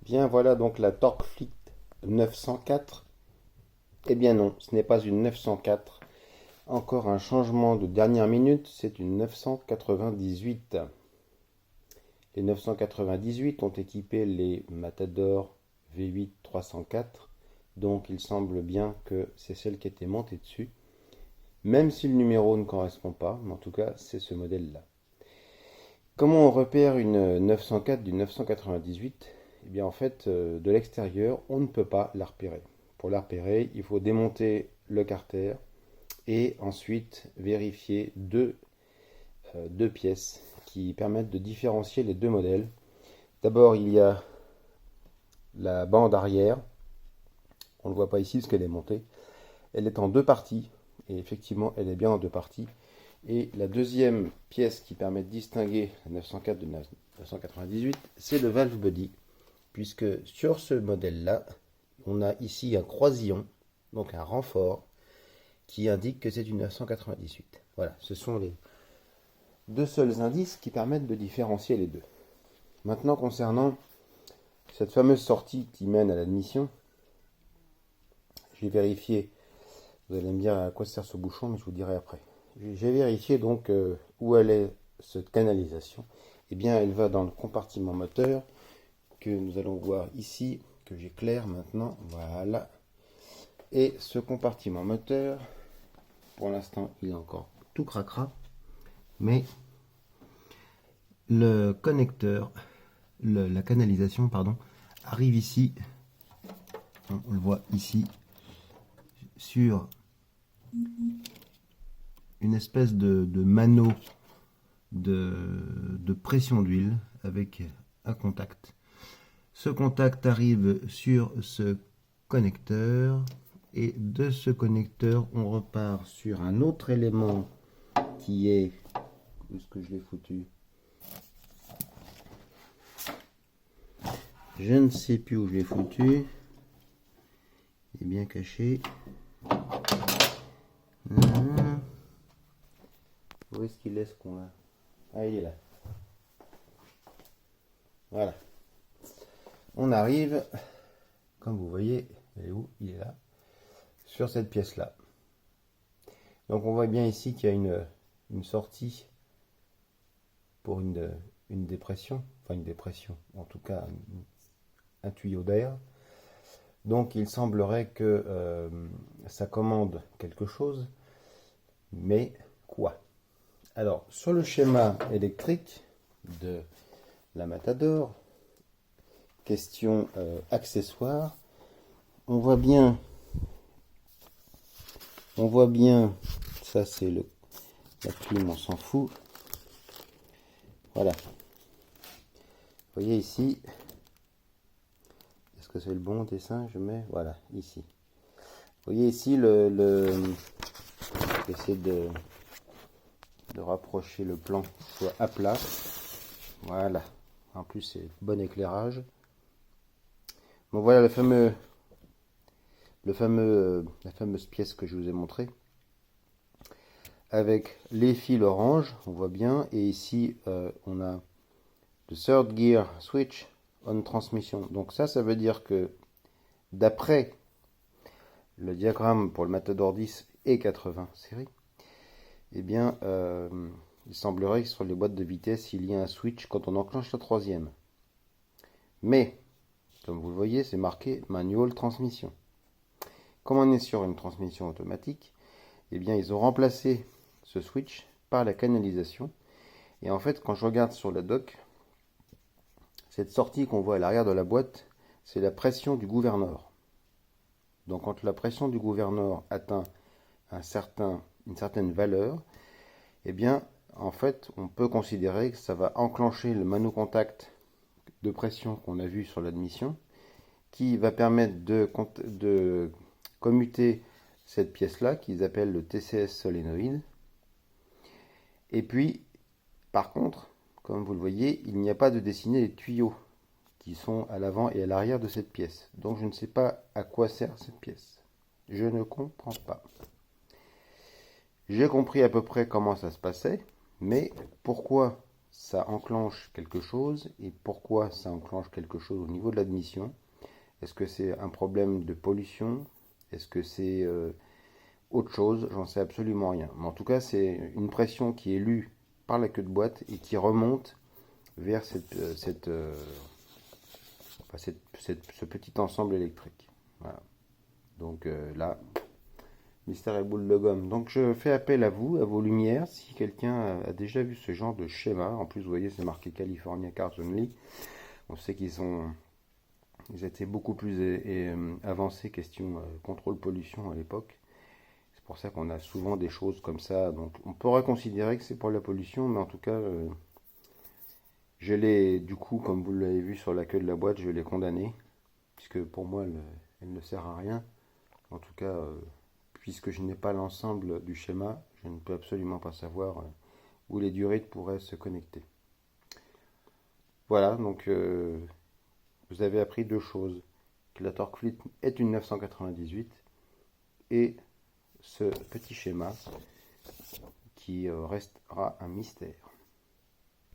Bien, voilà donc la Torqueflite 904. Eh bien non, ce n'est pas une 904. Encore un changement de dernière minute, c'est une 998. Les 998 ont équipé les Matador V8 304, donc il semble bien que c'est celle qui était montée dessus, même si le numéro ne correspond pas, mais en tout cas c'est ce modèle-là. Comment on repère une 904 du 998? Eh bien en fait, de l'extérieur, on ne peut pas la repérer. Pour la repérer, il faut démonter le carter et ensuite vérifier deux pièces qui permettent de différencier les deux modèles. D'abord, il y a la bande arrière. On ne le voit pas ici parce qu'elle est montée. Elle est en deux parties et effectivement, elle est bien en deux parties. Et la deuxième pièce qui permet de distinguer la 904 de 998, c'est le valve body, puisque sur ce modèle-là, on a ici un croisillon, donc un renfort, qui indique que c'est une 998. Voilà, ce sont les deux seuls indices qui permettent de différencier les deux. Maintenant, concernant cette fameuse sortie qui mène à l'admission, j'ai vérifié, vous allez me dire à quoi sert ce bouchon, mais je vous dirai après. J'ai vérifié donc où elle est cette canalisation. Eh bien, elle va dans le compartiment moteur que nous allons voir ici, que j'éclaire maintenant. Voilà. Et ce compartiment moteur, pour l'instant, il est encore tout cracra, mais le connecteur, la canalisation, pardon, arrive ici. On le voit ici sur une espèce de mano de pression d'huile avec un contact. Ce contact arrive sur ce connecteur et de ce connecteur on repart sur un autre élément qui est... Où est-ce que je l'ai foutu? Je ne sais plus où je l'ai foutu. Il est bien caché. Où est-ce qu'il est ce con là? Ah, il est là. Voilà. On arrive, comme vous voyez, il est où? Il est là. Sur cette pièce là. Donc on voit bien ici qu'il y a une sortie pour une dépression. Enfin une dépression, en tout cas un tuyau d'air. Donc il semblerait que ça commande quelque chose. Mais quoi? Alors sur le schéma électrique de la Matador, question accessoire, on voit bien, ça c'est la plume, on s'en fout. Voilà. Vous voyez ici, est-ce que c'est le bon dessin? Je mets, voilà, ici. Vous voyez ici j'essaie de rapprocher le plan soit à plat. Voilà. En plus c'est bon éclairage. Bon voilà la fameuse pièce que je vous ai montrée. Avec les fils orange, on voit bien. Et ici on a le third gear switch on transmission. Donc ça veut dire que d'après le diagramme pour le Matador 10 et 80 série, eh bien, il semblerait que sur les boîtes de vitesse, il y a un switch quand on enclenche la troisième. Mais, comme vous le voyez, c'est marqué manual transmission. Comme on est sur une transmission automatique, eh bien, ils ont remplacé ce switch par la canalisation. Et en fait, quand je regarde sur la dock, cette sortie qu'on voit à l'arrière de la boîte, c'est la pression du gouverneur. Donc, quand la pression du gouverneur atteint une certaine valeur, eh bien, en fait, on peut considérer que ça va enclencher le mano-contact de pression qu'on a vu sur l'admission, qui va permettre de commuter cette pièce-là, qu'ils appellent le TCS solénoïde. Et puis, par contre, comme vous le voyez, il n'y a pas de dessiné les tuyaux qui sont à l'avant et à l'arrière de cette pièce. Donc, je ne sais pas à quoi sert cette pièce. Je ne comprends pas. J'ai compris à peu près comment ça se passait, mais pourquoi ça enclenche quelque chose et pourquoi ça enclenche quelque chose au niveau de l'admission. Est-ce que c'est un problème de pollution? Est-ce que c'est autre chose? J'en sais absolument rien. Mais en tout cas, c'est une pression qui est lue par la queue de boîte et qui remonte vers ce petit ensemble électrique. Voilà. Donc là, mystère et boule de gomme. Donc je fais appel à vous, à vos lumières, si quelqu'un a déjà vu ce genre de schéma. En plus, vous voyez, c'est marqué California Cars Only. On sait ils étaient beaucoup plus avancés question contrôle pollution à l'époque. C'est pour ça qu'on a souvent des choses comme ça. Donc on pourrait considérer que c'est pour la pollution, mais en tout cas, je l'ai, du coup, comme vous l'avez vu sur la queue de la boîte, je l'ai condamnée, puisque pour moi, elle ne sert à rien. En tout cas, puisque je n'ai pas l'ensemble du schéma, je ne peux absolument pas savoir où les durites pourraient se connecter. Voilà, donc vous avez appris deux choses. Que la Torque Fleet est une 998 et ce petit schéma qui restera un mystère.